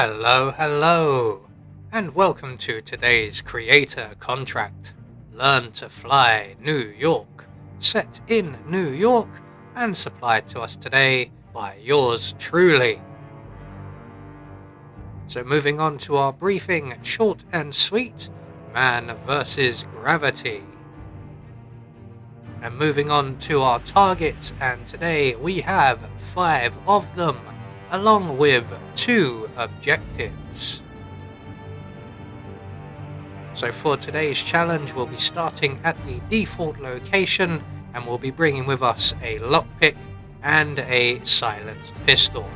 Hello, and welcome to today's creator contract. Learn to Fly New York, set in New York and supplied to us today by yours truly. So moving on to our briefing, short and sweet, man versus gravity. And moving on to our targets, and today we have 5 of them, along with 2 objectives. So for today's challenge, we'll be starting at the default location, and we'll be bringing with us a lockpick and a silenced pistol.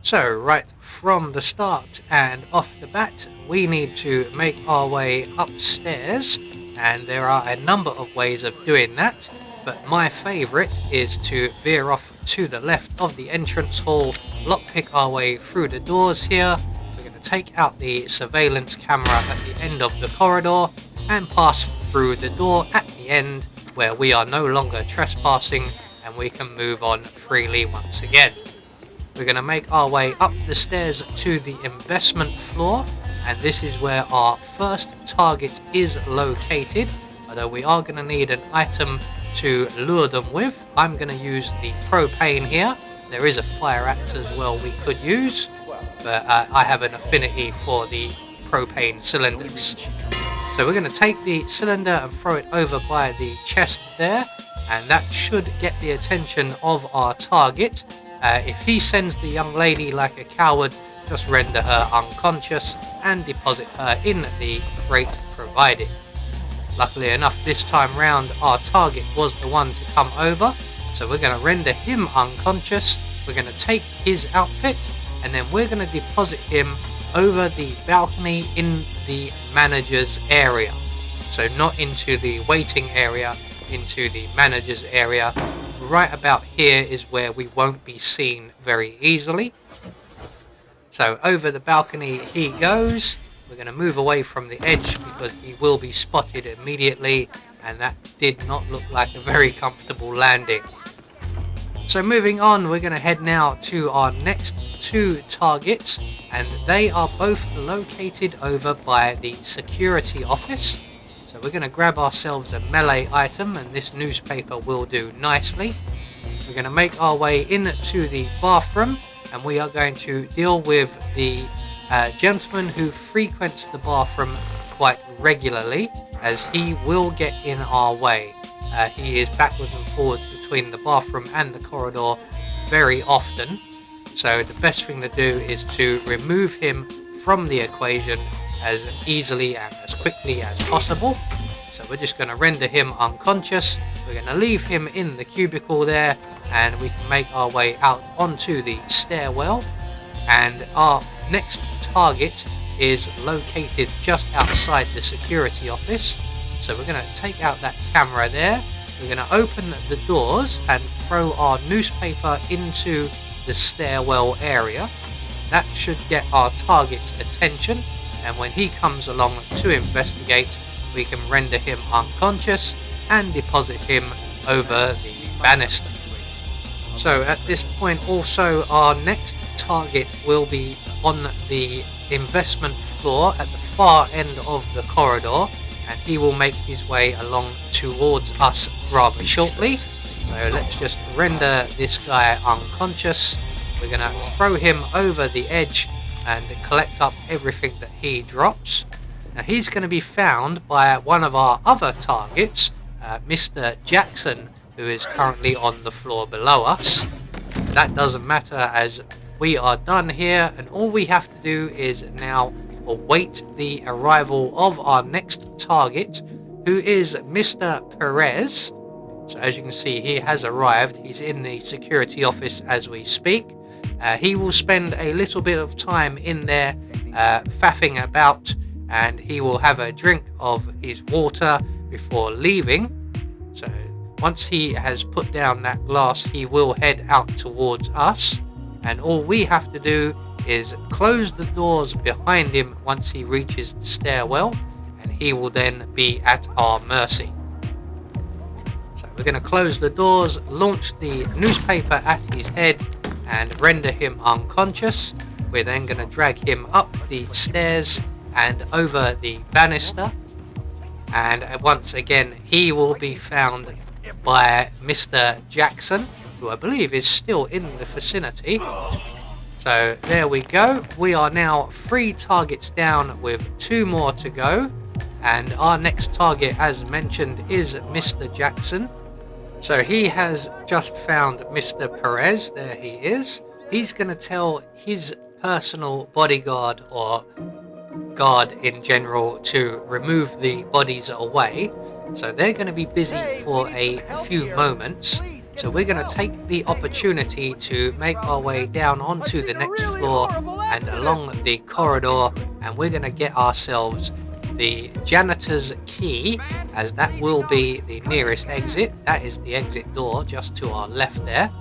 So right from the start and off the bat, we need to make our way upstairs, and there are a number of ways of doing that, but my favourite is to veer off to the left of the entrance hall, lockpick our way through the doors here. We're going to take out the surveillance camera at the end of the corridor and pass through the door at the end, where we are no longer trespassing and we can move on freely once again. We're going to make our way up the stairs to the investment floor, and this is where our first target is located, although we are going to need an item to lure them with. I'm going to use the propane here. There is a fire axe as well we could use, but I have an affinity for the propane cylinders. So we're going to take the cylinder and throw it over by the chest there, and that should get the attention of our target. If he sends the young lady like a coward, just render her unconscious and deposit her in the crate provided. Luckily enough, this time round our target was the one to come over, so we're going to render him unconscious. We're going to take his outfit, and then we're going to deposit him over the balcony in the manager's area. So not into the waiting area, into the manager's area. Right about here is where we won't be seen very easily. So over the balcony he goes. We're going to move away from the edge because he will be spotted immediately, and that did not look like a very comfortable landing. So moving on, we're going to head now to our next 2 targets, and they are both located over by the security office. So we're going to grab ourselves a melee item, and this newspaper will do nicely. We're going to make our way into the bathroom, and we are going to deal with the gentleman who frequents the bathroom quite regularly, as he will get in our way. He is backwards and forwards between the bathroom and the corridor very often, so the best thing to do is to remove him from the equation as easily and as quickly as possible. So we're just going to render him unconscious. We're going to leave him in the cubicle there, and we can make our way out onto the stairwell. And our next target is located just outside the security office. So we're going to take out that camera there. We're going to open the doors and throw our newspaper into the stairwell area. That should get our target's attention, and when he comes along to investigate, we can render him unconscious and deposit him over the banister. So at this point also, our next target will be on the investment floor at the far end of the corridor, and he will make his way along towards us rather shortly. So let's just render this guy unconscious. We're going to throw him over the edge and collect up everything that he drops. Now he's going to be found by one of our other targets, Mr. Jackson, who is currently on the floor below us. That doesn't matter, as we are done here, and all we have to do is now await the arrival of our next target, who is Mr. Perez. So as you can see, he has arrived. He's in the security office as we speak. He will spend a little bit of time in there faffing about, and he will have a drink of his water before leaving. So once he has put down that glass, he will head out towards us, and all we have to do is close the doors behind him once he reaches the stairwell, and he will then be at our mercy. So we're going to close the doors, launch the newspaper at his head and render him unconscious. We're then going to drag him up the stairs and over the banister, and once again he will be found by Mr. Jackson, who I believe is still in the vicinity. So there we go, we are now 3 targets down with 2 more to go, and our next target, as mentioned, is Mr. Jackson. So he has just found Mr. Perez. There he is. He's going to tell his personal bodyguard or guard in general to remove the bodies away. So they're going to be busy for a few moments. So we're going to take the opportunity to make our way down onto the next floor and along the corridor, and we're going to get ourselves the janitor's key, as that will be the nearest exit. That is the exit door just to our left there.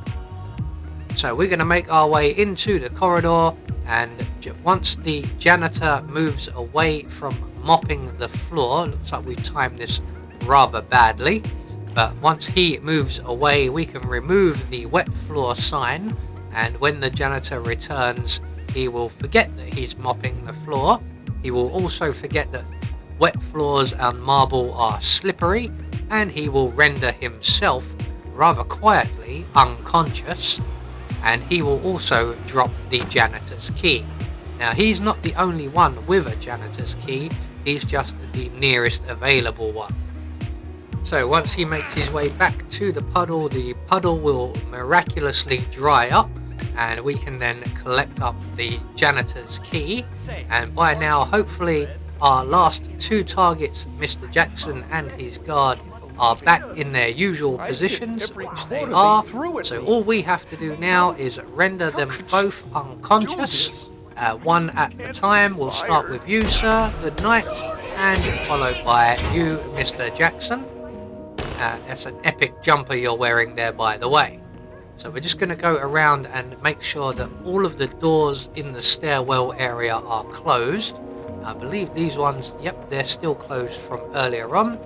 So we're going to make our way into the corridor, and once the janitor moves away from mopping the floor, looks like we timed this rather badly, but once he moves away we can remove the wet floor sign, and when the janitor returns he will forget that he's mopping the floor. He will also forget that wet floors and marble are slippery, and he will render himself rather quietly unconscious, and he will also drop the janitor's key. Now he's not the only one with a janitor's key, he's just the nearest available one. So once he makes his way back to the puddle will miraculously dry up, and we can then collect up the janitor's key, and by now hopefully our last 2 targets, Mr. Jackson and his guard, are back in their usual positions, which they are. So all we have to do now is render them both unconscious, one at a time. We'll start with you, sir, good night, and followed by you, Mr. Jackson. That's an epic jumper you're wearing there, by the way. So we're just going to go around and make sure that all of the doors in the stairwell area are closed. I believe these ones, yep, they're still closed from earlier on.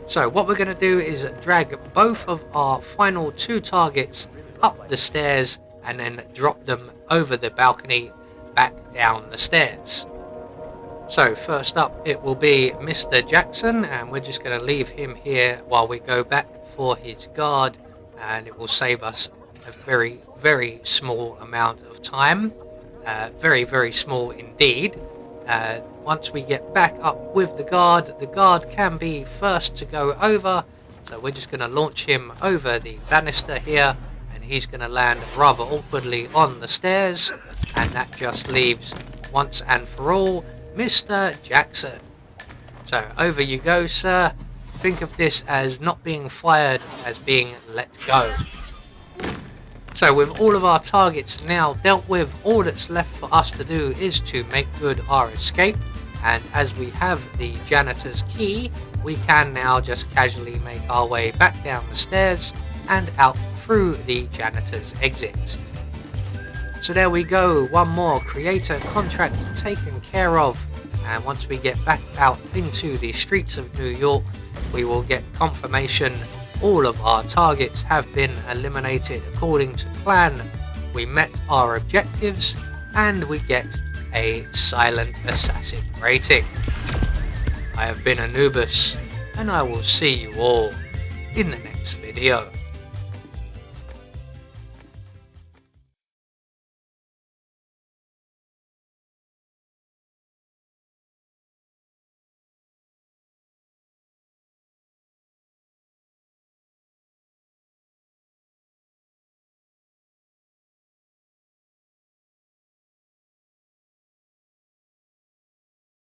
So what we're going to do is drag both of our final 2 targets up the stairs and then drop them over the balcony back down the stairs. So first up it will be Mr. Jackson, and we're just going to leave him here while we go back for his guard, and it will save us a very, very small amount of time. Very, very small indeed. Once we get back up with the guard can be first to go over, so we're just going to launch him over the banister here, and he's going to land rather awkwardly on the stairs, and that just leaves once and for all Mr. Jackson. So over you go, sir. Think of this as not being fired, as being let go. So with all of our targets now dealt with, all that's left for us to do is to make good our escape, and as we have the janitor's key, we can now just casually make our way back down the stairs and out through the janitor's exit. So there we go, one more creator contract taken care of, and once we get back out into the streets of New York, we will get confirmation all of our targets have been eliminated according to plan. We met our objectives, and we get a silent assassin rating. I have been Anubis, and I will see you all in the next video.